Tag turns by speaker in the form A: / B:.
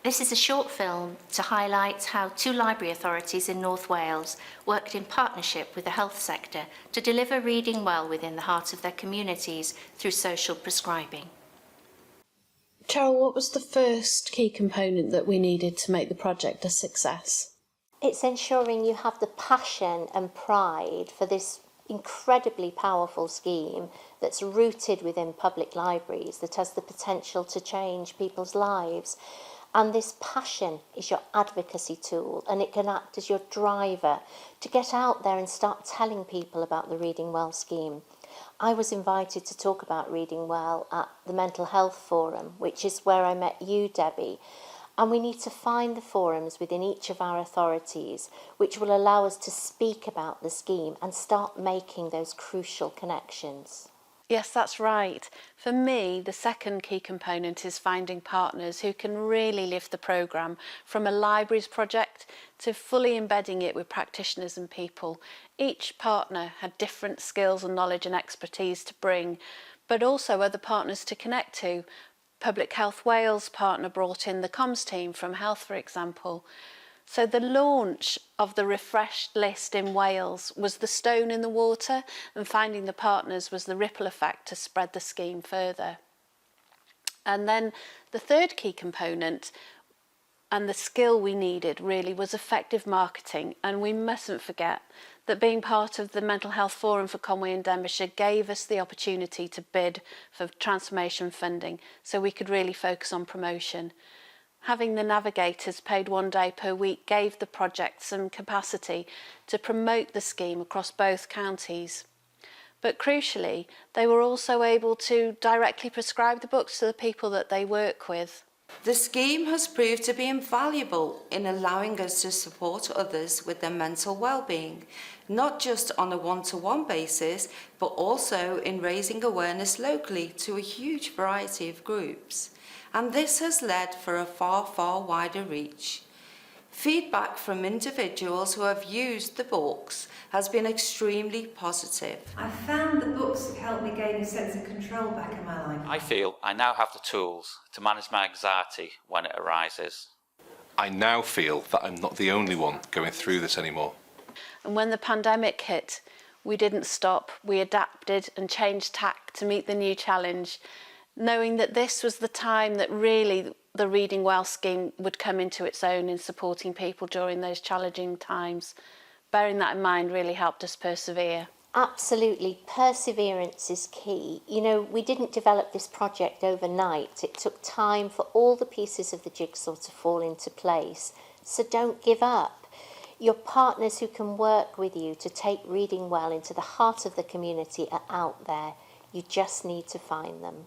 A: This is a short film to highlight how 2 library authorities in North Wales worked in partnership with the health sector to deliver reading well within the heart of their communities through social prescribing.
B: Cheryl, what was the first key component that we needed to make the project a success?
C: It's ensuring you have the passion and pride for this incredibly powerful scheme that's rooted within public libraries, that has the potential to change people's lives. And this passion is your advocacy tool, and it can act as your driver to get out there and start telling people about the Reading Well scheme. I was invited to talk about Reading Well at the Mental Health Forum, which is where I met you, Debbie. And we need to find the forums within each of our authorities which will allow us to speak about the scheme and start making those crucial connections.
B: Yes, that's right. For me, the second key component is finding partners who can really lift the programme from a libraries project to fully embedding it with practitioners and people. Each partner had different skills and knowledge and expertise to bring, but also other partners to connect to. Public Health Wales partner brought in the comms team from Health, for example. So the launch of the refreshed list in Wales was the stone in the water, and finding the partners was the ripple effect to spread the scheme further. And then the third key component and the skill we needed really was effective marketing. And we mustn't forget that being part of the Mental Health Forum for Conwy and Denbighshire gave us the opportunity to bid for transformation funding so we could really focus on promotion. Having the navigators paid 1 day per week gave the project some capacity to promote the scheme across both counties. But crucially, they were also able to directly prescribe the books to the people that they work with.
D: The scheme has proved to be invaluable in allowing us to support others with their mental well-being, not just on a one-to-one basis, but also in raising awareness locally to a huge variety of groups. And this has led for a far, far wider reach. Feedback from individuals who have used the books has been extremely positive.
E: I found the books have helped me gain a sense of control back in my life.
F: I feel I now have the tools to manage my anxiety when it arises.
G: I now feel that I'm not the only one going through this anymore.
B: And when the pandemic hit, we didn't stop. We adapted and changed tack to meet the new challenge, knowing that this was the time that really the Reading Well scheme would come into its own in supporting people during those challenging times. Bearing that in mind really helped us persevere.
C: Absolutely, perseverance is key. You know, we didn't develop this project overnight. It took time for all the pieces of the jigsaw to fall into place. So don't give up. Your partners who can work with you to take Reading Well into the heart of the community are out there. You just need to find them.